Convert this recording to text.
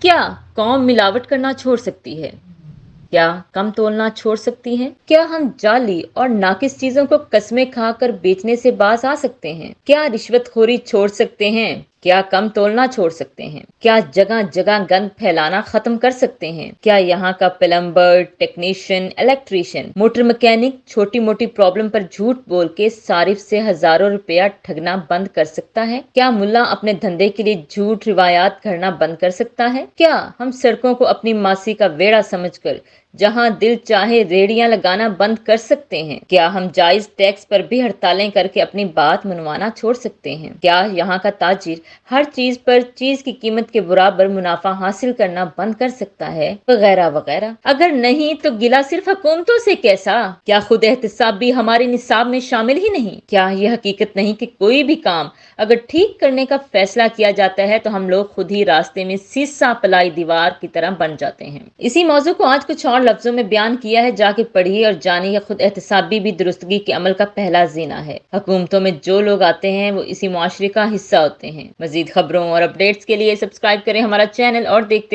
क्या कौम मिलावट करना छोड़ सकती है? क्या कम तोलना छोड़ सकती हैं? क्या हम जाली और नाकिस चीजों को कस्में खाकर बेचने से बाज आ सकते हैं? क्या रिश्वतखोरी छोड़ सकते हैं? क्या कम तोलना छोड़ सकते हैं? क्या जगह जगह गंद फैलाना खत्म कर सकते हैं? क्या यहाँ का plumber, technician, electrician, motor mechanic छोटी मोटी प्रॉब्लम पर झूठ बोल के सारिफ से हजारों रुपया ठगना बंद कर सकता है? क्या मुल्ला अपने धंधे के लिए झूठ रिवायात गढ़ना बंद कर सकता है? क्या हम सड़कों को अपनी मासी का वेड़ा समझकर जहां दिल चाहे रेड़ियां लगाना बंद कर सकते हैं? क्या हम जायज टैक्स पर भी हड़तालें करके अपनी बात मनवाना छोड़ सकते हैं? क्या यहाँ का ताजिर हर चीज पर चीज की कीमत के बराबर मुनाफा हासिल करना बंद कर सकता है? वगैरह वगैरह। अगर नहीं तो गिला सिर्फ हुकूमतों से कैसा? क्या खुद एहतिसाब भी हमारे निसाब में शामिल ही नहीं? क्या यह हकीकत नहीं कि कोई भी काम अगर ठीक करने का फैसला किया जाता है तो हम लोग खुद ही रास्ते में सीसा पलाई दीवार की तरह बन जाते हैं? इसी मौजू को आज कुछ और लफ्जों में बयान किया है, जाके पढ़िए और जानिए। खुद एहतिसाबी भी दुरुस्तगी के अमल का पहला जीना है। हुकूमतों में जो लोग आते हैं वो इसी मुआशरे का हिस्सा होते हैं। मजीद खबरों और अपडेट्स के लिए सब्सक्राइब करें हमारा चैनल और देखते